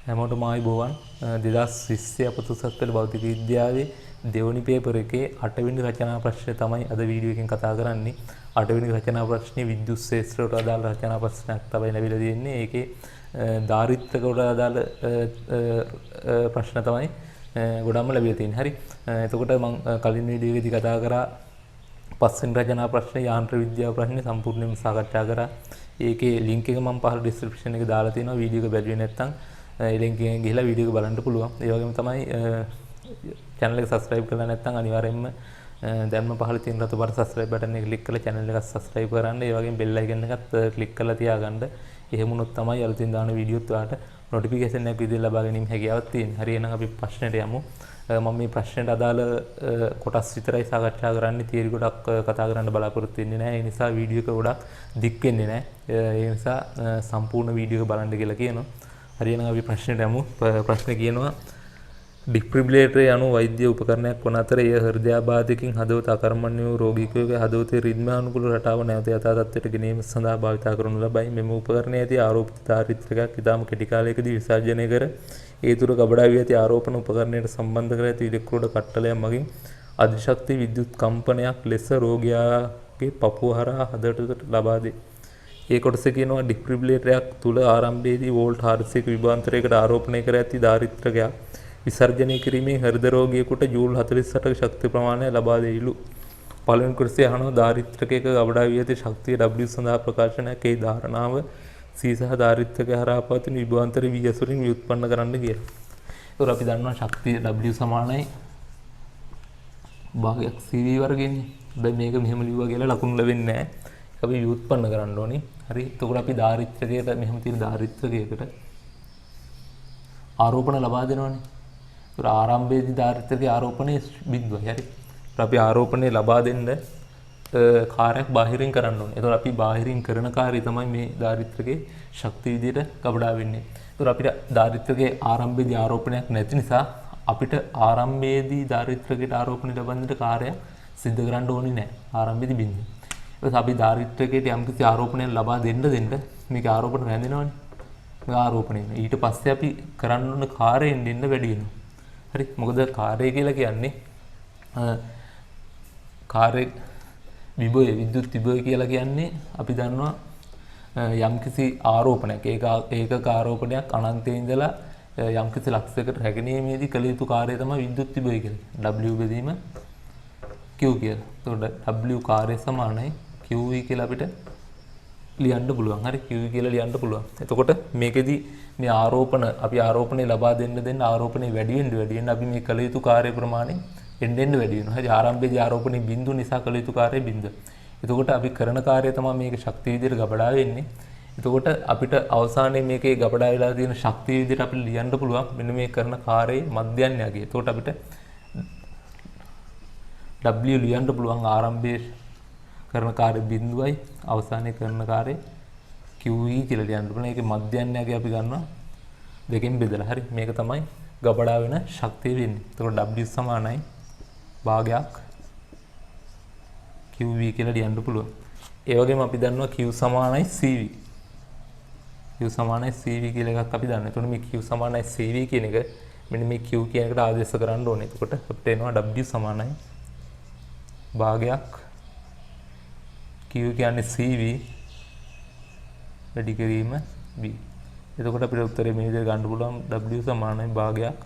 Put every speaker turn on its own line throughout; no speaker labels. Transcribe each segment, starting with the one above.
හැමෝටම ආයුබෝවන් 2020 අපතුසත් පෙළ භෞතික විද්‍යාවේ දෙවනි පේපර් එකේ 8 වෙනි රචනා ප්‍රශ්නය තමයි අද වීඩියෝ එකෙන් කතා කරන්නේ. 8 වෙනි රචනා ප්‍රශ්නේ විද්‍යුත් ක්ෂේත්‍රයට අදාළ රචනා ප්‍රශ්නයක් තමයි ලැබිලා තියෙන්නේ. ඒකේ ධාරිත්‍රකට අදාළ ප්‍රශ්න තමයි ගොඩක්ම ලැබිලා තියෙන්නේ. හරි. එතකොට මම කලින් වීඩියෝ එකේදී කතා කරා පස්වෙනි රචනා ප්‍රශ්නේ යාන්ත්‍ර විද්‍යාව ප්‍රශ්නේ සම්පූර්ණයෙන්ම සාකච්ඡා කරා. ඒකේ ලින්ක් එක මම පහළ ඩිස්ක්‍රිප්ෂන් එකේ දාලා තියෙනවා. වීඩියෝ එක බැලුවේ නැත්නම් ඒ ලින්ක් එකෙන් ගිහලා වීඩියෝ එක බලන්න පුළුවන්. ඒ වගේම තමයි channel එක subscribe කරලා නැත්නම් අනිවාර්යයෙන්ම දැන්ම පහළ තියෙන රතු පාට subscribe button එක click කරලා channel එක subscribe කරන්න. ඒ වගේම bell icon එකත් click කරලා තියාගන්න. එහෙම වුණොත් තමයි අලුතින් දාන වීඩියෝත් ඔයාලට notification එකක් විදිහට ලබා ගැනීම හැකියාවක් තියෙන්නේ. හරි එහෙනම් අපි ප්‍රශ්නෙට යමු. මම මේ ප්‍රශ්නෙට අදාළ කොටස් විතරයි සාකච්ඡා කරන්නේ. තියරි ගොඩක් කතා කරන්න බලාපොරොත්තු වෙන්නේ නැහැ. ඒ නිසා වීඩියෝ එක ගොඩක් දික් වෙන්නේ නැහැ. ඒ නිසා සම්පූර්ණ වීඩියෝ එක බලන්න කියලා කියනවා. හරි එහෙනම් අපි ප්‍රශ්නෙට යමු. ප්‍රශ්නේ කියනවා ඩිෆිබ්‍රිලේටර් යනු වෛද්‍ය උපකරණයක් වන අතර එය හෘදයාබාධයකින් හදවත අකර්මණ්‍ය වූ රෝගියෙකුගේ හදවතේ රිද්මයානුකූල රටාව නැවත යථා තත්ත්වයට ගෙනීම සඳහා භාවිත කරනු ලබයි. මෙම උපකරණයේ ඇති ආරෝපිත ධාරිත්‍රකයක් ඉතාම කෙටි කාලයකදී විසර්ජනය කර ඒ තුර ගබඩා වී ඇති ආරෝපණ උපකරණයට සම්බන්ධ කර ඇති ඉලෙක්ට්‍රෝඩ කට්ටලයක් මගින් අධිශක්ති විද්‍යුත් කම්පනයක් ලෙස රෝගියාගේ පපුව හරහා හදවතට ලබා දේ. ඒ කොටස කියනවා ඩිෆිබ්‍රිලේටරයක් තුල ආරම්භයේදී වෝල්ට් 400ක විභවාන්තරයකට ආරෝපණය කර ඇති ධාරිත්‍රකයක් විසර්ජනය කිරීමෙන් හෘද රෝගියෙකුට ජූල් 48ක ශක්ති ප්‍රමාණය ලබා දෙයිලු. පළවෙනි කොටසේ අහනවා ධාරිත්‍රකයක ගබඩා වී ඇති ශක්තිය W සඳහා ප්‍රකාශනයක් ඒ ධාරණාව C සහ ධාරිත්‍රකය හරහා පවතින විභවාන්තර V අසුරින් ව්‍යුත්පන්න කරන්න කියලා. ඒතර අපි දන්නවා ශක්තිය W සමානයි භාගයක් CV වර්ගයනේ. දැන් මේක මෙහෙම ලියුවා කියලා ලකුණු ලැබෙන්නේ නැහැ. ඒක අපි ව්‍යුත්පන්න කරන්න ඕනේ. හරි. එතකොට අපි ධාරිත්‍රකයට මෙහෙම තියෙන ධාරිත්‍රකයකට ආරෝපණ ලබා දෙනවනේ. ඒතර ආරම්භයේදී ධාරිත්‍රකයේ ආරෝපණය බිඳුවයි. හරි. අපි ආරෝපණය ලබා දෙන්න කාර්යයක් බාහිරින් කරන්න ඕනේ. ඒතර අපි බාහිරින් කරන කාර්යය තමයි මේ ධාරිත්‍රකයේ ශක්තිය විදිහට ගබඩා වෙන්නේ. ඒතර අපිට ධාරිත්‍රකයේ ආරම්භයේදී ආරෝපණයක් නැති නිසා අපිට ආරම්භයේදී ධාරිත්‍රකයට ආරෝපණය ලබන්නට කාර්යයක් සිදු කරන්න ඕනේ නැහැ. ආරම්භයේදී බිඳුවයි. ඒත් අපි ධාරිත්‍රකයට යම්කිසි ආරෝපණයක් ලබා දෙන්න මේක ආරෝපණ රැඳෙනවනේ. මේ ආරෝපණය. ඊට පස්සේ අපි කරන්න ඕන කාර්යයෙන් දෙන්න වැඩි වෙනවා. හරි. මොකද කාර්යය කියලා කියන්නේ කාර්ය විභවය විද්‍යුත් විභවය කියලා කියන්නේ අපි දන්නවා යම්කිසි ආරෝපණයක් ඒකක ආරෝපණයක් අනන්තයේ ඉඳලා යම්කිසි ලක්ෂයකට රැගෙනීමේදී කළ යුතු කාර්යය තමයි විද්‍යුත් විභවය කියන්නේ. W බෙදීම Q කියලා. එතකොට W කාර්ය සමානයි QV කියලා අපිට ලියන්න පුළුවන්. හරි. QV කියලා ලියන්න පුළුවන්. එතකොට මේකෙදි මේ අපි ආරෝපණය ලබා දෙන්න ආරෝපණය වැඩි වෙන්න අපි මේ කළ යුතු කාර්ය ප්‍රමාණය එන්න වැඩි වෙනවා. හරි. ආරම්භයේදී ආරෝපණය බිඳු නිසා කළ යුතු කාර්යය බිඳ. එතකොට අපි කරන කාර්යය තමයි මේක ශක්තිය විදිහට ගබඩා වෙන්නේ. එතකොට අපිට අවසානයේ මේකේ ගබඩා වෙලා තියෙන ශක්තිය විදිහට අපිට ලියන්න පුළුවන් මෙන්න මේ කරන කාර්යයේ මධ්‍යයන්‍යගේ. එතකොට අපිට W ලියන්න පුළුවන් ආරම්භයේ කරන කාර්ය බිඳුවයි අවසානයේ කරන කාර්ය QE කියලා ලියන්න පුළුවන්. ඒකේ මධ්‍යයන්‍යගේ අපි ගන්නවා දෙකෙන් බෙදලා. හරි. මේක තමයි ගබඩා වෙන ශක්තිය වෙන්නේ. එතකොට W සමානයි භාගයක් QV කියලා ලියන්න පුළුවන්. ඒ වගේම අපි දන්නවා Q සමානයි CV. Q සමානයි CV කියලා එකක් අපි දන්නවා. එතකොට මේ Q සමානයි CV කියන එක මෙන්න මේ Q කියන එකට ආදේශ කරන්න ඕනේ. එතකොට අපිට එනවා W සමානයි භාගයක් Q කියන්නේ CV වැඩි කිරීම B. එතකොට අපිට උත්තරේ මේ විදිහට ගන්න පුළුවන් W සමානයි භාගයක්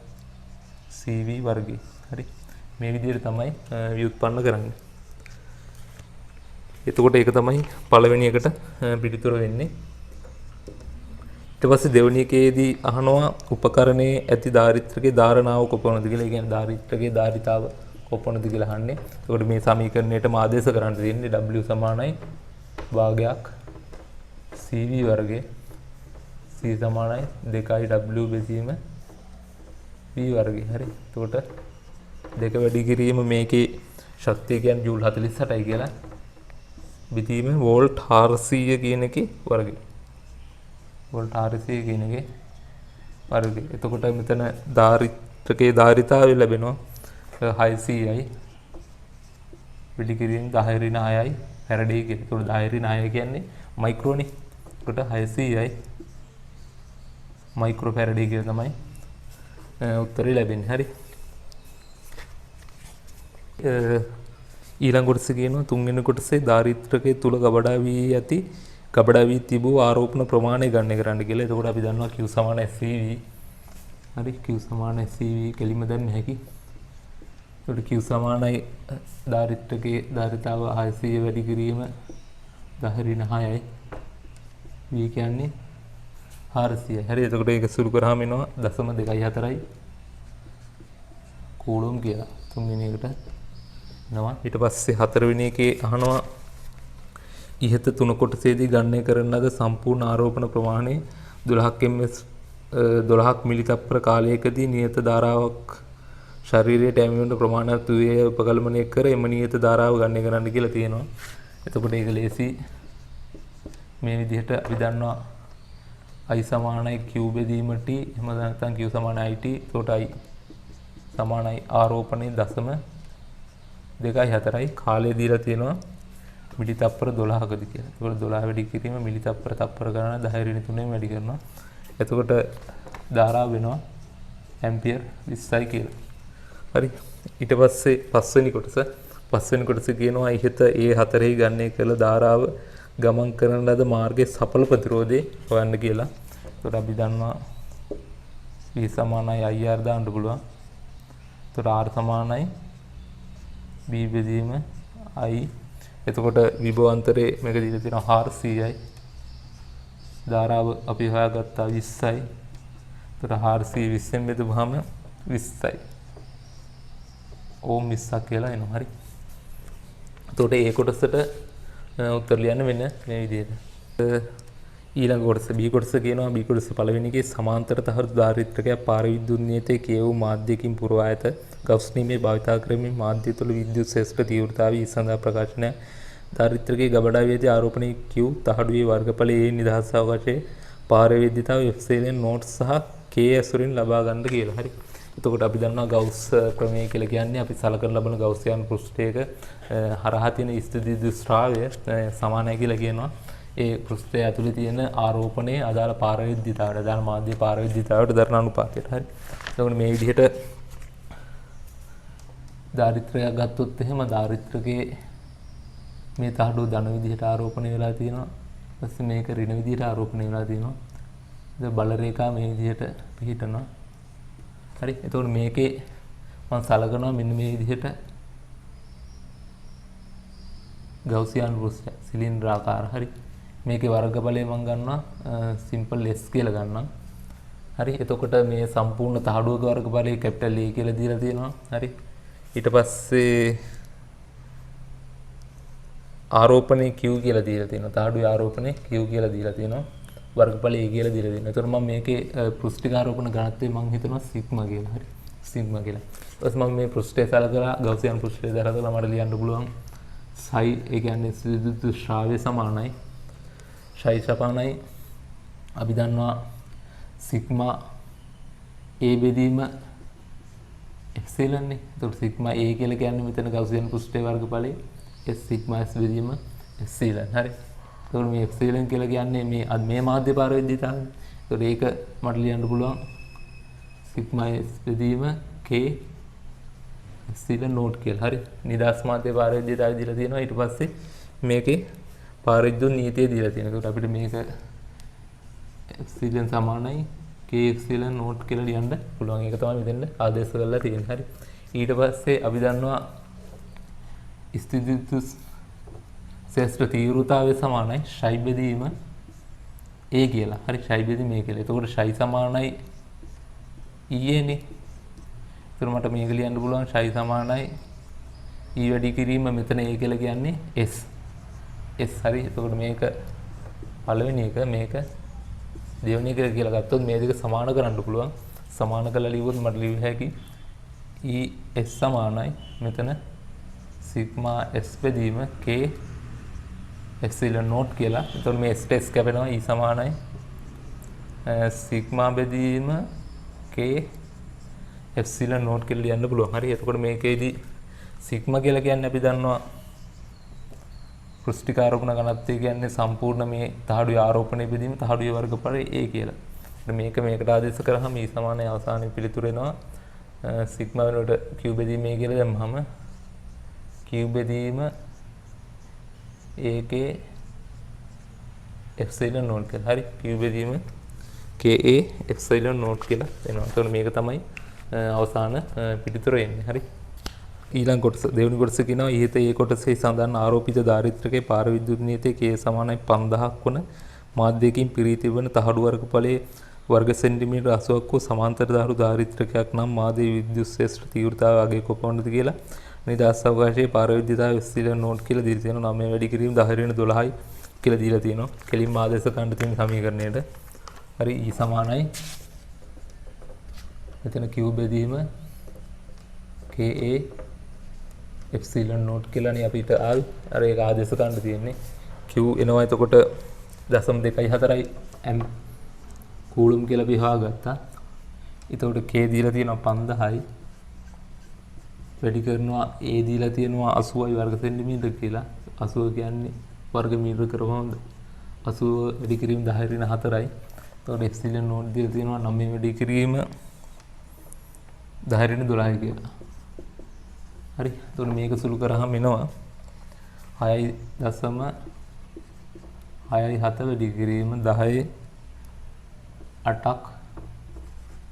CV වර්ගය. හරි. මේ විදිහට තමයි ව්‍යුත්පන්න කරන්නේ. එතකොට ඒක තමයි පළවෙනි එකට පිළිතුර වෙන්නේ. ඊට පස්සේ දෙවෙනි එකේදී අහනවා උපකරණයේ ඇති ධාරිත්‍රකයේ ධාරණාව කොපමණද කියලා. ඒ කියන්නේ ධාරිත්‍රකයේ ධාරිතාව කොපමණද කියලා අහන්නේ. එතකොට මේ සමීකරණයටම ආදේශ කරන්න තියෙන්නේ W සමානයි භාගයක් CV වර්ගය C සමානයි 2W බෙදීම V වර්ගය. හරි. එතකොට දෙක වැඩි කිරීම මේකේ ශක්තිය කියන්නේ ජූල් 48යි කියලා. බෙදීම වෝල්ට් 400 කියන එකේ වර්ගය. වෝල්ට් 400 කියන එකේ වර්ගය. එතකොට මෙතන ධාරිත්‍රකයේ ධාරිතාවය ලැබෙනවා 600යි. වැඩි කිරීම 10 ඍණ 6යි ෆැරඩේ කියන. එතකොට 10 ඍණ 6 කියන්නේ මයික්‍රෝනේ. එතකොට 600යි මයික්‍රෝෆැරඩේ කියලා තමයි උත්තරේ ලැබෙන්නේ. හරි. ඊළඟ කොටස කියනවා තුන්වෙනි කොටසේ දාරිද්ර්‍යකයේ තුල ගබඩා වී තිබූ ආරෝපණ ප්‍රමාණය ගණනය කරන්න කියලා. එතකොට අපි දන්නවා Q සමාන SCV. හරි. Q සමාන SCV කෙලින්ම දැන් හැකි. එතකොට Q සමානයි දාරිද්ර්‍යකයේ ධාරිතාව 600 වැඩි කිරීම 10^6යි. V කියන්නේ 400යි. හරි. එතකොට ඒක සුළු කරාම එනවා 0.24යි කූලොම් කියලා. තුන්වෙනි එකට එනවා. ඊට පස්සේ හතරවෙනි එකේ අහනවා ඉහත තුන කොටසේදී ගණනය කරන ලද සම්පූර්ණ ආරෝපණ ප්‍රමාණය 12ක් මිලිතප්පර කාලයකදී නියත ධාරාවක් ශරීරයට ඇමිවන ප්‍රමාණයක් තුයේ උපකල්පනය කර එම නියත ධාරාව ගණනය කරන්න කියලා තියෙනවා. එතකොට ඒක ලේසි. මේ විදිහට අපි දන්නවා I සමානයි Q බෙදීම T. එහෙම නැත්නම් Q සමානයි IT. එතකොට I සමානයි ආරෝපණයේ 0.24යි. කාලය දීලා තියෙනවා මිලිතප්පර 12කදී කියලා. ඒකට 12 වැඩි කිරීම මිලිතප්පර තප්පර ගණන 10^3 වැඩි කරනවා. එතකොට ධාරාව වෙනවා ඇම්පියර් 20යි කියලා. හරි. ඊට පස්සේ පස්වෙනි කොටස කියනවා ඉහත A4 ගණනය කළ ධාරාව ගමන් කරන ලද මාර්ගයේ සඵල ප්‍රතිරෝධය හොයන්න කියලා. ඒකට අපි දන්නවා V සමානයි IR දාන්න පුළුවන්. ඒකට R සමානයි B බෙදීම I. එතකොට විභවාන්තරේ මේක දීලා තියෙනවා 400යි. ධාරාව අපි හොයාගත්තා 20යි. එතකොට 400 20ෙන් බෙදුවාම 20යි. ඕම් 20ක් කියලා එනවා. හරි. එතකොට ඒ කොටසට උත්තර ලියන්න මෙන්න මේ විදිහට. ඊළඟ කොටස B කොටස කියනවා B කොටස පළවෙනි එකේ සමාන්තර තහඩු දාරිද්ර්‍යකයක් පාර විද්‍යුත් නියතයේ කියවූ මාධ්‍යකින් පුරවා ඇත. ගවුස් නියමයේ භාවිතා කරමින් මාධ්‍ය තුළ විද්‍යුත් ශේෂ්ඨ තීව්‍රතාවය සඳහා ප්‍රකාශනය දාරිද්ර්‍යකයේ ගබඩා වේදී ආරෝපණයේ Q තහඩුවේ වර්ගඵලයේ නිදහස් අවකාශයේ පාර වේදිතාව F නෝට් සහ K ඇසුරින් ලබා ගන්න කියලා. හරි. එතකොට අපි දන්නවා ගවුස් ප්‍රමේය කියලා කියන්නේ අපි සලකන ලබන ගවුසියන් පෘෂ්ඨයක හරහා තියෙන ස්ථිතිවිද්‍යුත් ශ්‍රාවය සමානයි කියලා කියනවා. ඒ පෘෂ්ඨය ඇතුලේ තියෙන ආරෝපණයේ අදාළ පාර වේදිතාවට අදාළ මාධ්‍ය පාර වේදිතාවට දරන අනුපාතයට. හරි. එතකොට මේ විදිහට දාරිද්ර්‍යයක් ගත්තොත් එහෙම දාරිද්ර්‍යකේ මේ තහඩුව ධන විදිහට ආරෝපණය වෙලා තියෙනවා. ඊපස්සේ මේක ඍණ විදිහට ආරෝපණය වෙලා තියෙනවා. දැන් බල රේඛා මේ විදිහට පිහිටනවා. හරි. එතකොට මේකේ මම සලකනවා මෙන්න මේ විදිහට ගවුසියන් පෘෂ්ඨය සිලින්ඩ්‍රාකාර. හරි. මේකේ වර්ගඵලය මම ගන්නවා සිම්පල් S කියලා ගන්නවා. හරි. එතකොට මේ සම්පූර්ණ තහඩුවක වර්ගඵලය කැපිටල් A කියලා දීලා තියෙනවා. හරි. ඊට පස්සේ ආරෝපණය Q කියලා දීලා තියෙනවා. තහඩුවේ ආරෝපණය Q කියලා දීලා තියෙනවා. වර්ගඵලය A කියලා දීලා තියෙනවා. ඒතකොට මම මේකේ පෘෂ්ඨික ආරෝපණ ඝනත්වය මම හිතනවා සිග්මා කියලා. හරි. සිග්මා කියලා. ඊට පස්සේ මම මේ පෘෂ්ඨය සලකලා ගවුසියන් පෘෂ්ඨය දරලා මට ලියන්න පුළුවන් සයි ඒ කියන්නේ විද්‍යුත් ශ්‍රාව්‍ය සමානයි. ශයි සමානයි අපි දන්නවා සිග්මා A බෙදීම එප්සිලන් නේ. ඒතකොට සිග්මා A කියලා කියන්නේ මෙතන ගවුසියන් පෘෂ්ඨයේ වර්ගඵලය S සිග්මා S බෙදීම එප්සිලන්. හරි. එතකොට මේ එප්සිලන් කියලා කියන්නේ මේ මාධ්‍ය පාර වේදිතාවයි. ඒතකොට ඒක මට ලියන්න පුළුවන් සිග්මා S බෙදීම K එප්සිලන් නෝට් කියලා. හරි. නිදාස් මාධ්‍ය පාර වේදිතාවය දීලා තියෙනවා. ඊට පස්සේ මේකේ පාර විද්‍යුත් නීතිය දීලා තියෙනවා. ඒකට අපිට මේක එප්සිලන් සමානයි K එප්සිලන් නෝට් කියලා ලියන්න පුළුවන්. ඒක තමයි මෙතෙන්ද ආදේශ කරලා තියෙන්නේ. හරි. ඊට පස්සේ අපි දන්නවා ස්ථිතිවිද්‍යුත් ශේෂ්ඨ තීව්‍රතාවය සමානයි ශයි බෙදීම A කියලා. හරි. ශයි බෙදීම A කියලා. එතකොට ශයි සමානයි E නේ. ඒතර මට මේක ලියන්න පුළුවන් ශයි සමානයි E වැඩි කිරීම මෙතන A කියලා කියන්නේ S. S. හරි. එතකොට මේක පළවෙනි එක මේක දෙවෙනි එක කියලා ගත්තොත් මේ දෙක සමාන කරන්න පුළුවන්. සමාන කරලා ලියුවොත් මට ලියවිය හැකි E S සමානයි මෙතන සිග්මා S බෙදීම K එප්සිලන් නෝට් කියලා. එතකොට මේ S කැපෙනවා E සමානයි සිග්මා බෙදීම K එප්සිලන් නෝට් කියලා ලියන්න පුළුවන්. හරි. එතකොට මේකේදී සිග්මා කියලා කියන්නේ අපි දන්නවා පෘෂ්ඨික ආරෝපණ ඝනත්වය කියන්නේ සම්පූර්ණ මේ තහඩුවේ ආරෝපණය බෙදීම තහඩුවේ වර්ගඵලය A කියලා. මේකට ආදේශ කරාම E සමානයි අවසානයේ පිළිතුර එනවා සිග්මා වෙනුවට q බෙදීම a කියලා දැම්මම q බෙදීම ඒකේ එප්සිලන් නෝට් කියලා. හරි q බෙදීම ka එප්සිලන් නෝට් කියලා එනවා. එතකොට මේක තමයි අවසාන පිළිතුර එන්නේ. හරි ඊළඟ කොටස දෙවෙනි කොටස කියනවා ඊට ඒ කොටසේ සඳහන් ආරෝපිත ධාරිත්‍රකයේ පාර විද්‍යුත් නියතයේ k සමානයි 5000ක් වන මාධ්‍යයකින් පිරී තිබෙන තහඩු වර්ගඵලයේ वर्ग सेंटीमीटर 80ක් වූ සමාන්තර ධාතු ධාරිත්‍රකයක් නම් මාධ්‍ය විද්‍යුත් ශේෂ්ත්‍ර තීව්‍රතාවය අගය කොපමණද කියලා නිදහස් අවකාශයේ පාර විද්‍යුතාවය එප්සිලන් නෝට් කියලා දීලා තියෙනවා. 9 වැඩි කිරීම 10 වෙන 12යි කියලා දීලා තියෙනවා. කෙලින්ම ආදේශ කණ්ඩ තියෙන සමීකරණයට. හරි E සමානයි මෙතන q බෙදීම ka එප්සිලන් නෝට් කියලානේ අපිට අර ඒක ආදේශ කණ්ඩ තියෙන්නේ. q එනවා එතකොට 0.24 m කූලම් කියලා අපි හොයාගත්තා. එතකොට k දීලා තියෙනවා 5000යි. වැඩි කරනවා a දීලා තියෙනවා 80යි වර්ග සෙන්ටිමීටර කියලා. 80 කියන්නේ වර්ග මීටර කරවම 80 වැඩි කිරීම 10 ඍණ 4යි. එතකොට එප්සිලන් නෝට් දීලා තියෙනවා 9 වැඩි කිරීම 10 ඍණ 12යි කියලා. හරි. එතකොට මේක සුළු කරාම එනවා 6.67 වැඩි කිරීම 10 8ක්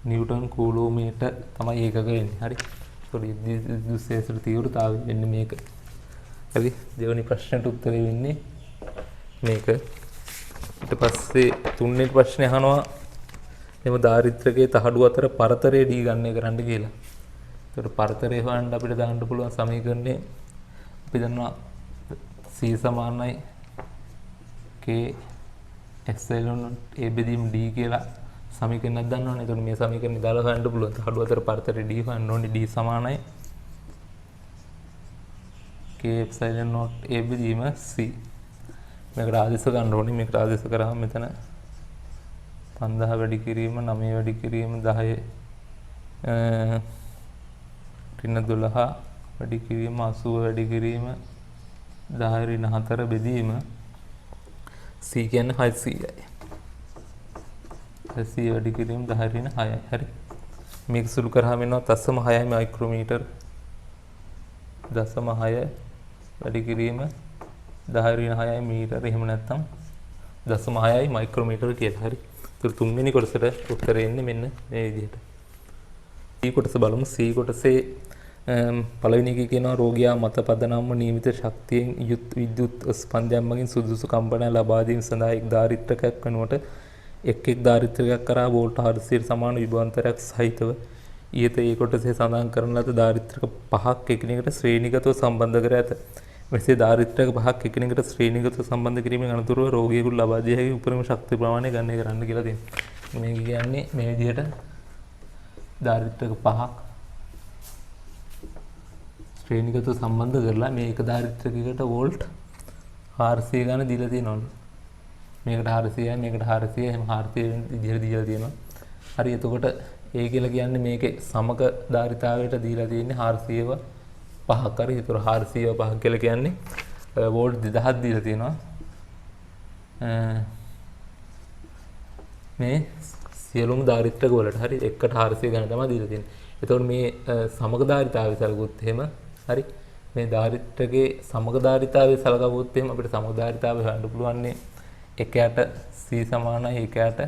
නිව්ටන් කූලෝමීටර් තමයි ඒකක වෙන්නේ. හරි. ඒකට විද්‍යුත් ශේෂ්ත්‍ර තීව්‍රතාවය වෙන්නේ මේක. හරි. දෙවෙනි ප්‍රශ්නෙට උත්තරේ වෙන්නේ මේක. ඊට පස්සේ තුන්වෙනි ප්‍රශ්නේ අහනවා එම ධාරිත්‍රකයේ තහඩු අතර පරතරය ඩී ගණනය කරන්න කියලා. ඒකට පරතරය හොයන්න අපිට දාන්න පුළුවන් සමීකරණය අපි දන්නවා c සමානයි k එප්සිලන් a බෙදීම d කියලා සමීකරණයක් දන්නවනේ. එතකොට මේ සමීකරණය දාලා හොයන්න පුළුවන්. තහඩු අතර පරතරය d හොයන්න ඕනේ. d සමානයි k එප්සිලන් නෝට් a බෙදීම c. මේකට ආදේශ ගන්න ඕනේ. මේකට ආදේශ කරාම මෙතන 5000 වැඩි කිරීම 9 වැඩි කිරීම 10 ඍණ 12 වැඩි කිරීම 80 වැඩි කිරීම 10 ඍණ 4 බෙදීම c කියන්නේ 600යි. 600 වැඩි කිරීම 10 ඍණ 6යි. හරි. මේක සුළු කරාම එනවා 0.6 මයික්‍රෝමීටර් 0.6 වැඩි කිරීම 10 ඍණ 6යි මීටර. එහෙම නැත්නම් 0.6යි මයික්‍රෝමීටර කියලා. හරි. ඒතර තුන්වෙනි කොටසට උත්තරය එන්නේ මෙන්න මේ විදිහට. C කොටස බලමු. C කොටසේ පළවෙනි එකේ කියනවා රෝගියා මත පදනම්ව නියමිත ශක්තියෙන් යුත් විද්‍යුත් ස්පන්දයන් මගින් සුදුසු කම්පනය ලබා දීම සඳහා එක් ධාරිත්‍රකයක් වෙනුවට එක් ධාරිත්‍රකයක් කරා වෝල්ට් 400ට සමාන විභවාන්තරයක් සහිතව ඊට ඒ කොටසේ සඳහන් කරන ලද ධාරිත්‍රක පහක් එකිනෙකට ශ්‍රේණිගතව සම්බන්ධ කර ඇත. මෙසේ ධාරිත්‍රක පහක් එකිනෙකට ශ්‍රේණිගතව සම්බන්ධ කිරීමෙන් අනතුරුව රෝගියෙකුට ලබා දිය හැකි උපරිම ශක්ති ප්‍රමාණය ගණනය කරන්න කියලා තියෙනවා. මේ කියන්නේ මේ විදිහට ධාරිත්‍රක පහක් ශ්‍රේණිගතව සම්බන්ධ කරලා මේ එක ධාරිත්‍රකයකට වෝල්ට් 400 ගණන් දීලා තියෙනවලු. මේකට 400යි මේකට 400යි එහෙම 400 විදිහට දීලා තියෙනවා. හරි. එතකොට ඒ කියලා කියන්නේ මේකේ සමක ධාරිතාවයට දීලා තියෙන්නේ 400ව 5ක්. හරි. ඒතර 400ව 5 කියලා කියන්නේ වෝල්ට් 2000ක් දීලා තියෙනවා. මේ සියලුම ධාරිත්‍රක වලට හරි එකට 400 ගණන් තමයි දීලා තියෙන්නේ. එතකොට මේ සමක ධාරිතාවය සලකුවොත් එහෙම හරි මේ ධාරිත්‍රකේ සමක ධාරිතාවය සලකුවොත් එහෙම අපිට සමක ධාරිතාවය හොයන්න පුළුවන් එකයට c සමානයි එකයට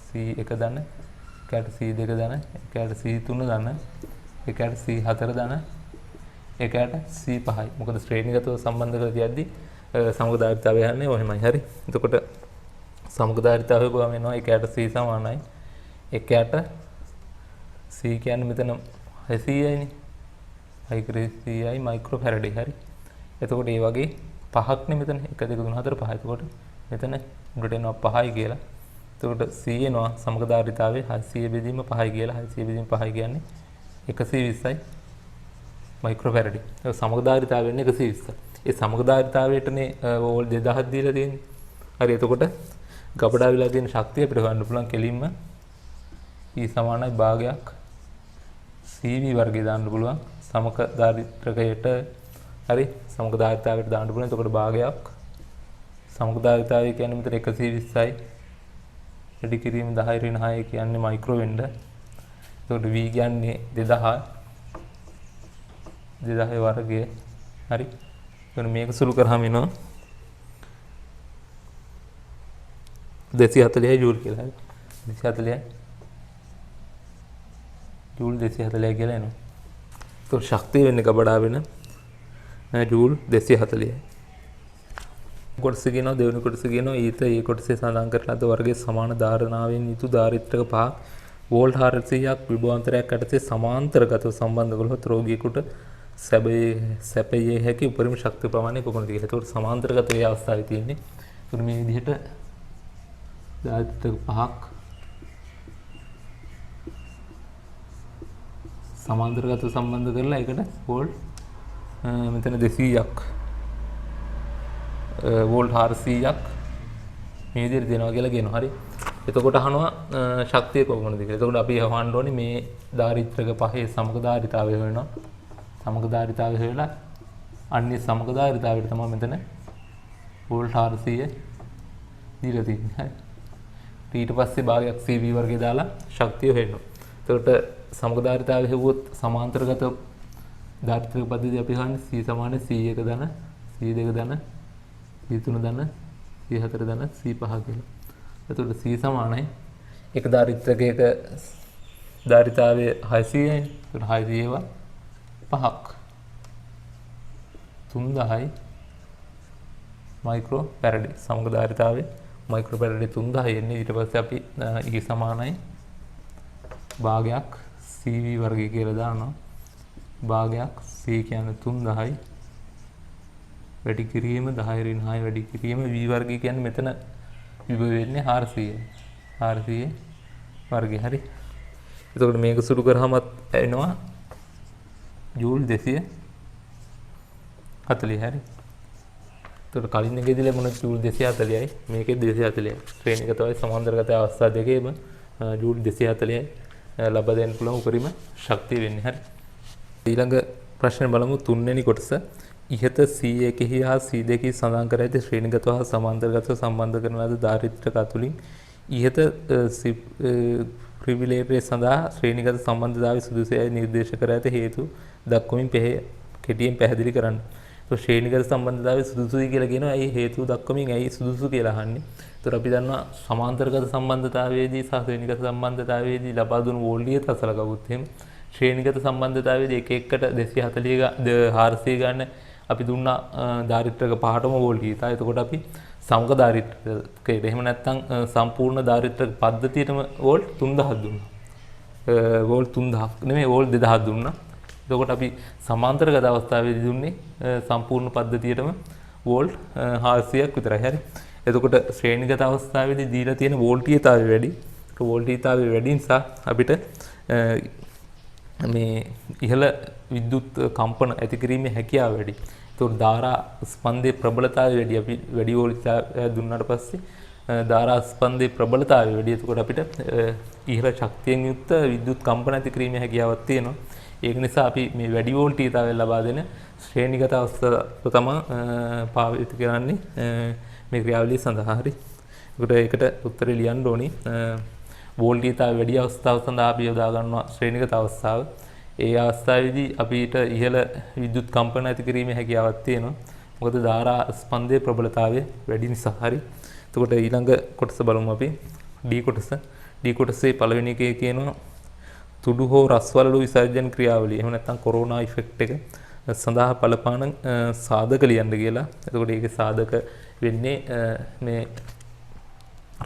c1 ධන එකයට c2 ධන එකයට c3 ධන එකයට c4 ධන එකයට c5යි. මොකද ශ්‍රේණිගතව සම්බන්ධ කරලා තියද්දි සමක ධාරිතාවය යන්නේ ඔහෙමයි. හරි. එතකොට සමක ධාරිතාවය ගොම වෙනවා එකයට c සමානයි එකයට c කියන්නේ මෙතන 600යිනේ. 600යි මයික්‍රෝෆැරඩේ. හරි. එතකොට මේ වගේ පහක් නේ මෙතන 1 2 3 4 5. එතකොට මෙතන උඩට එනවා 5යි කියලා. එතකොට c එනවා සමක ධාරිතාවයේ 600 බෙදීම 5යි කියලා. 600 බෙදීම 5යි කියන්නේ 120යි මයික්‍රෝෆැරඩේ. ඒක සමක ධාරිතාවය වෙන්නේ 120. ඒ සමක ධාරිතාවයටනේ වෝල්ට් 2000ක් දීලා තියෙන්නේ. හරි. එතකොට ගබඩා වෙලා තියෙන ශක්තිය අපිට හොයන්න පුළුවන් කෙලින්ම E සමානයි භාගයක් CV වර්ගය දාන්න පුළුවන් සමක ධාරිත්‍රකයට. හරි. සමක ධාරිතාවයට දාන්න පුළුවන්. එතකොට භාගයක් සමක ධාරිතාවය කියන්නේ මෙතන 120යි වැඩි කිරීම 10 ඍණ 6 කියන්නේ මයික්‍රෝ වෙන්න. එතකොට v කියන්නේ 2000 වර්ගය. හරි. එතකොට මේක සුළු කරාම එනවා 240 ජූල් කියලා. හරි. 240 ජූල් 240 කියලා එනවා. එතකොට ශක්තිය වෙන්නේ ගබඩා වෙන ජූල් 240යි. කොටස කියනවා දෙවෙනි කොටස කියනවා ඊට ඒ කොටසේ සඳහන් කරලා ලද වර්ගයේ සමාන ධාරණාවෙන් යුතු ධාරිත්‍රක පහක් වෝල්ට් 400ක් විභවාන්තරයක් යටතේ සමාන්තරගතව සම්බන්ධ කළොත් රෝගියෙකුට සැපයේ හැකි උපරිම ශක්ති ප්‍රමාණය කොපමණද කියලා. ඒකට සමාන්තරගත වේ අවස්ථාවේ තියෙන්නේ. ඒකට මේ විදිහට ධාරිත්‍රක පහක් සමාන්තරගතව සම්බන්ධ කරලා ඒකට වෝල්ට් මෙතන 200ක් වෝල්ට් 400ක් මේ විදිහට දෙනවා කියලා කියනවා. හරි. එතකොට අහනවා ශක්තිය කොහොමද කියලා. එතකොට අපි අහන්න ඕනේ මේ ධාරිත්‍රක පහේ සමගධාරිතාවය වෙනවා. සමගධාරිතාවය වෙලා අන්නේ සමගධාරිතාවයට තමයි මෙතන වෝල්ට් 400 දීලා තියෙන්නේ. හරි. ඊට පස්සේ භාගයක් CV වර්ගය දාලා ශක්තිය හොයනවා. එතකොට සමගධාරිතාවය හෙව්වොත් සමාන්තරගත ධාරිත්‍රක පද්ධතිය අපි හන්නේ C = C1 ධන C2 ධන C3 ධන C4 ධන C5 කියලා. එතකොට C සමානයි එක ධාරිත්‍රකයක ධාරිතාවය 600යි. එතකොට 600 ඒවා 5ක් 3000යි මයික්‍රෝ පැරඩි. සමග ධාරිතාවය මයික්‍රෝ පැරඩි 3000 එන්නේ. ඊට පස්සේ අපි E සමානයි භාගයක් CV වර්ගය කියලා දානවා. භාගයක් C කියන්නේ 3000යි වැඩි කිරීම 10 ඍණ 6 වැඩි කිරීම v වර්ගය කියන්නේ මෙතන විභව වෙන්නේ 400යි. 400 වර්ගය. හරි. එතකොට මේක සුළු කරාමත් එනවා ජූල් 240. හරි. එතකොට කලින් එකේදී ලැබුණ ජූල් 240යි මේකේ 240යි. ශ්‍රේණිගත තමයි සමාන්තරගත අවස්ථා දෙකේම ජූල් 240යි ලබා දෙන්න පුළුවන් උපරිම ශක්තිය වෙන්නේ. හරි. ඊළඟ ප්‍රශ්නේ බලමු තුන්වෙනි කොටස. ඉහත C1 හා C2 සඳහන් කර ඇති ශ්‍රේණිගතව හා සමාන්තරගතව සම්බන්ධ කරන ලද ධාරිත්‍රක අතුලින් ඉහත ප්‍රිවිලේටර් සඳහා ශ්‍රේණිගත සම්බන්ධතාවය සුදුසුයි නිර්දේශ කර ඇති හේතු දක්වමින් කෙටියෙන් පැහැදිලි කරන්න. ඒක ශ්‍රේණිගත සම්බන්ධතාවය සුදුසුයි කියලා කියනවා. ඒ හේතු දක්වමින් ඇයි සුදුසු කියලා අහන්නේ. ඒතර අපි දන්නවා සමාන්තරගත සම්බන්ධතාවයේදී සහ ශ්‍රේණිගත සම්බන්ධතාවයේදී ලබා දුණු වෝල්ටේජ් අසල ගවුත් එහෙම ශ්‍රේණිගත සම්බන්ධතාවයේදී එක එකට 240 400 ගන්න අපි දුන්නා ධාරිත්‍රක පහටම වෝල්ටේජ්. එතකොට අපි සමග ධාරිත්‍රකයට එහෙම නැත්නම් සම්පූර්ණ ධාරිත්‍රක පද්ධතියටම වෝල්ට් 3000ක් දුන්නා. වෝල්ට් 3000ක් නෙමෙයි වෝල්ට් 2000ක් දුන්නා. එතකොට අපි සමාන්තරගත අවස්ථාවේදී දුන්නේ සම්පූර්ණ පද්ධතියටම වෝල්ට් 400ක් විතරයි. හරි. එතකොට ශ්‍රේණිගත අවස්ථාවේදී දීලා තියෙන වෝල්ටීයතාවය වැඩි. ඒක වෝල්ටීයතාවය වැඩි නිසා අපිට මේ ඉහළ විද්‍යුත් කම්පන ඇති කිරීමේ හැකියාව වැඩි. ඒතකොට ධාරා ස්පන්දයේ ප්‍රබලතාවය වැඩි. අපි වැඩි වෝල්ටේජ් දුන්නාට පස්සේ ධාරා ස්පන්දයේ ප්‍රබලතාවය වැඩි. එතකොට අපිට ඉහළ ශක්තියෙන් යුක්ත විද්‍යුත් කම්පන ඇති කිරීමේ හැකියාවක් තියෙනවා. ඒක නිසා අපි මේ වැඩි වෝල්ටේජ්තාවය ලබා දෙන ශ්‍රේණිගත අවස්ථාව තමයි පාවිච්චි කරන්නේ මේ ක්‍රියාවලිය සඳහා. හරි. ඒකට උත්තරේ ලියන්න ඕනි. වෝල්ටීයතාවය වැඩි අවස්ථාව සඳහා අපි යොදා ගන්නවා ශ්‍රේණිගත අවස්ථාව. ඒ අවස්ථාවේදී අපිට ඉහළ විද්‍යුත් කම්පන ඇති කිරීමේ හැකියාවක් තියෙනවා. මොකද ධාරා ස්පන්දයේ ප්‍රබලතාවය වැඩි නිසා. හරි. එතකොට ඊළඟ කොටස බලමු අපි. D කොටස. D කොටසේ පළවෙනි එකේ කියනවා තුඩු හෝ රස්වලලු විසර්ජන ක්‍රියාවලිය. එහෙම නැත්නම් කොරෝනා ඉෆෙක්ට් එක සඳහා බලපාන සාධක ලියන්න කියලා. එතකොට ඒකේ සාධක වෙන්නේ මේ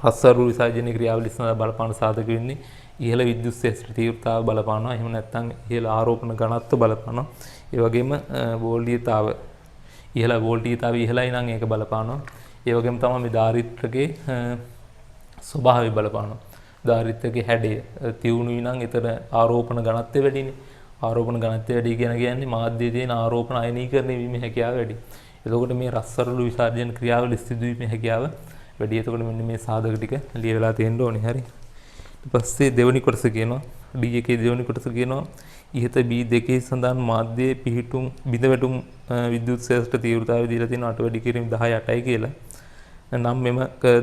රස්වලලු විසර්ජන ක්‍රියාවලිය සඳහා බලපාන සාධක වෙන්නේ ඉහළ විද්‍යුත් ශේෂ්ත්‍ර තීව්‍රතාව බලපානවා. එහෙම නැත්නම් ඉහළ ආරෝපණ ඝනත්ව බලපානවා. ඒ වගේම වෝල්ටීයතාව ඉහළ වෝල්ටීයතාවය ඉහළයි නම් ඒක බලපානවා. ඒ වගේම තමයි මේ ධාරිත්‍රකේ ස්වභාවය බලපානවා. ධාරිත්‍රකේ හැඩය තියුණුයි නම් ඒතර ආරෝපණ ඝනත්වය වැඩිනේ. ආරෝපණ ඝනත්වය වැඩි කියන්නේ මාධ්‍යයේ තියෙන ආරෝපණ අයනීකරණය වීමේ හැකියාව වැඩි. එතකොට මේ රස්වලලු විසර්ජන ක්‍රියාවලිය සිදු වීමේ හැකියාව වැඩි. එතකොට මෙන්න මේ සාධක ටික ලියලා තියෙන්න ඕනේ. හරි. ඊට පස්සේ දෙවෙනි කොටස කියනවා D එකේ දෙවෙනි කොටස කියනවා ඉහත B2 සඳහන් මාධ්‍යයේ පිහිටුම් බිඳ වැටුම් විද්‍යුත් ශේෂ්ත්‍ර තීව්‍රතාවය දීලා තියෙන 8 වැඩි කිරීම 18යි කියලා. නම් මෙම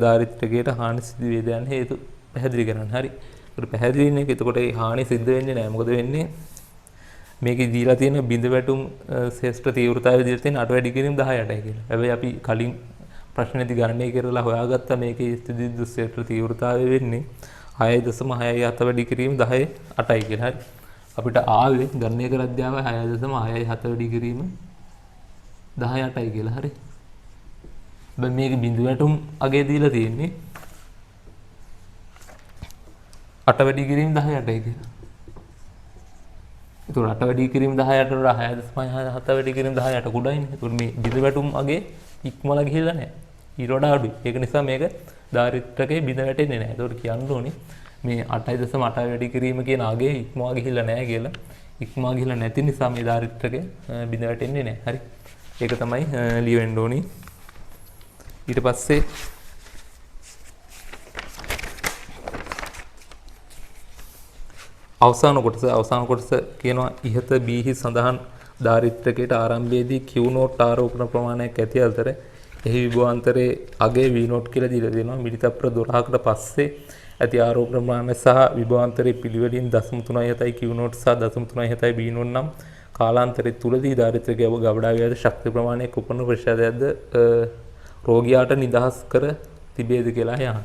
ධාරිත්‍රකයට හානි සිදු වේද යන හේතු පැහැදිලි කරන්න. හරි. ඒකට පැහැදිලි නේ. එතකොට ඒ හානි සිද්ධ වෙන්නේ නැහැ. මොකද වෙන්නේ? මේකේ දීලා තියෙන බිඳ වැටුම් ශේෂ්ඨ තීව්‍රතාවය දීලා තියෙන අට වැඩි කිරීම 18යි කියලා. හැබැයි අපි කලින් ප්‍රශ්නේදී ගණනය කරලා හොයාගත්තා මේකේ ස්ථිති විද්‍යුත් ශේෂ්ඨ තීව්‍රතාවය වෙන්නේ 6.67 වැඩි කිරීම 10.8යි කියලා. හරි. අපිට ආවේ ගණනය කරද්දී ආවේ 6.67 වැඩි කිරීම 10.8යි කියලා. හරි. හැබැයි මේකේ බිඳ වැටුම් අගේ දීලා තියෙන්නේ 8 වැඩි කිරීම 10.8යි කියලා. ඒතකොට 8 වැඩි කිරීම 18ට වඩා 6.7 වැඩි කිරීම 18 කුඩායිනේ. ඒතකොට මේ බිඳ වැටුම් අගේ ඉක්මලා ගිහිල්ලා නැහැ. ඊට වඩා අඩුයි. ඒක නිසා මේක දාරිද්‍රකේ බිඳ වැටෙන්නේ නැහැ. ඒතකොට කියන්න ඕනේ මේ 8.8 වැඩි කිරීම කියන අගේ ඉක්මවා ගිහිල්ලා නැහැ කියලා. ඉක්මවා ගිහිල්ලා නැති නිසා මේ දාරිද්‍රකේ බිඳ වැටෙන්නේ නැහැ. හරි. ඒක තමයි ලියවෙන්න ඕනේ. ඊට පස්සේ අවසාන කොටස කියනවා ඉහත බීහි සඳහන් දාරිද්‍රකයට ආරම්භයේදී Q නෝට් ආරෝපණ ප්‍රමාණයක් ඇති අතර එහි විභවාන්තරයේ අගේ V නෝට් කියලා දීලා දෙනවා. මිලිතප්‍ර 12කට පස්සේ ඇති ආරෝපණ ප්‍රමාණය සහ විභවාන්තරයේ පිළිවෙලින් 0.37යි Q නෝට් සහ 0.37යි V නෝට් නම් කාලාන්තරය තුලදී දාරිද්‍රකයේ ගබඩා ව්‍යාධි ශක්ති ප්‍රමාණය කුපන ප්‍රතිශතයක්ද රෝගියාට නිදහස් කර තිබේද කියලා යහන.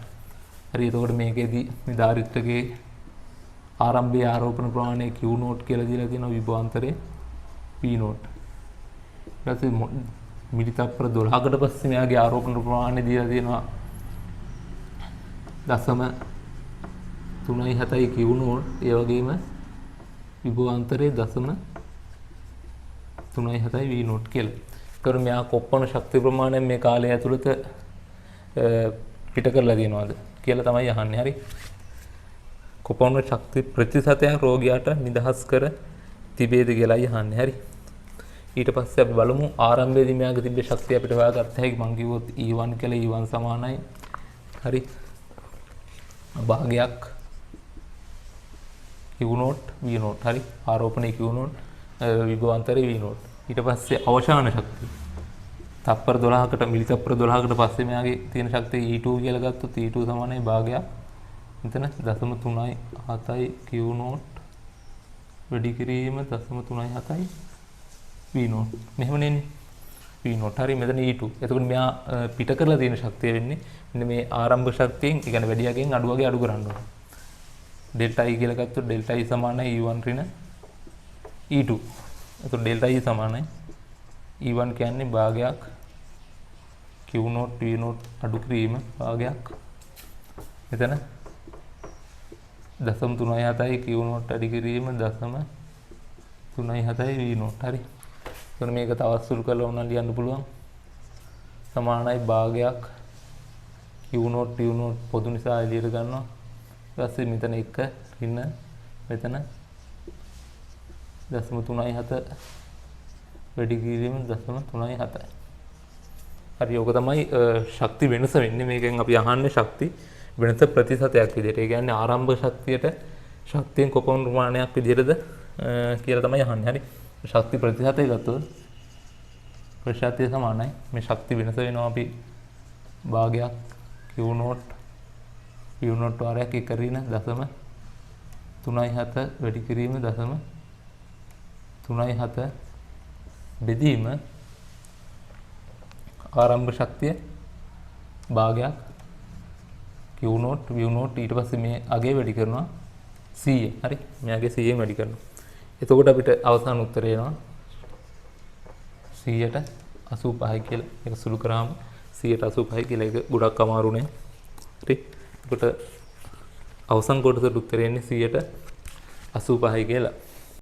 හරි. එතකොට මේකෙදී මේ දාරිද්‍රකයේ ආරම්භයේ ආරෝපණ ප්‍රමාණය Q නෝට් කියලා දීලා තියෙනවා විභවාන්තරයේ P නෝට්. ඊට පස්සේ මිලිතප්‍ර 12කට පස්සේ මෙයාගේ ආරෝපණ ප්‍රමාණය දීලා තියෙනවා 0.37යි Q නෝට්. ඒ වගේම විභවාන්තරයේ 0.37යි V නෝට් කියලා. ඒතර මෙයා කොප්පන ශක්ති ප්‍රමාණය මේ කාලය ඇතුළත පිට කරලා තියෙනවද කියලා තමයි අහන්නේ. හරි. කොපමණ ශක්ති ප්‍රතිශතයක් රෝගියාට නිදහස් කර තිබේද කියලායි අහන්නේ. හරි. ඊට පස්සේ අපි බලමු ආරම්භයේදී මෙයාගේ තිබ්බ ශක්තිය අපිට හොයාගත්ත හැකි. මම කිව්වොත් E1 කියලා E1 සමානයි. හරි. භාගයක් Q නෝට් V නෝට්. හරි. ආරෝපණයේ Q නෝට් විභවාන්තරයේ V නෝට්. ඊට පස්සේ අවශාන ශක්තිය. තප්පර 12කට මිලිතප්පර 12කට පස්සේ මෙයාගේ තියෙන ශක්තිය E2 කියලා ගත්තොත් E2 සමානයි භාගයක් මෙතන 0.37යි Q නෝට් වැඩි කිරීම 0.37යි V නෝට්. මෙහෙමනේ V note. හරි. මෙතන E2. එතකොට මෙයා පිට කරලා තියෙන ශක්තිය වෙන්නේ මෙන්න මේ ආරම්භ ශක්තියෙන්, ඒ කියන්නේ වැඩියගෙන් අඩුවගේ අඩු කරන්න ඕන. ඩෙල්ටා E කියලා ගත්තොත් ඩෙල්ටා E සමානයි E1 ඍණ E2. එතකොට ඩෙල්ටා E සමානයි E1 කියන්නේ භාගයක් Q නෝට් V නෝට් අඩු කිරීම භාගයක් මෙතන 0.37යි Q නෝට් අඩු කිරීම 0.37යි V නෝට්. හරි. එතකොට මේක තවත් සුළු කරලා උනන් ලියන්න පුළුවන්. සමානයි භාගයක් Q නෝට් V නෝට් පොදු නිසා එළියට ගන්නවා. ඊට පස්සේ මෙතන 1 ඍණ මෙතන 0.37 වැඩි කිරීම 0.37යි. හරි. ඔක තමයි ශක්ති වෙනස වෙන්නේ. මේකෙන් අපි අහන්නේ ශක්ති වෙනස ප්‍රතිශතයක් විදිහට. ඒ කියන්නේ ආරම්භ ශක්තියට ශක්තියෙන් කොපමණ ප්‍රමාණයක් විදිහටද කියලා තමයි අහන්නේ. හරි. ශක්ති ප්‍රතිශතය ගත්තොත් ප්‍රතිශතය සමානයි මේ ශක්ති වෙනස වෙනවා අපි භාගයක් Q නෝට් V නෝට් වාරයක් 1 ඍණ 0.37 වැඩි කිරීම 0.37 බෙදීම ආරම්භ ශක්තිය භාගයක් Q නෝට් V නෝට් ඊට පස්සේ මේ අගේ වැඩි කරනවා 100. හරි. මෙයාගේ 100ෙන් වැඩි කරනවා. එතකොට අපිට අවසාන උත්තරය එනවා 100ට 85යි කියලා. ඒක සුළු කරාම 100ට 85යි කියලා. ඒක ගොඩක් අමාරුනේ. හරි. එතකොට අවසන් කොටසට උත්තරය එන්නේ 100ට 85යි කියලා.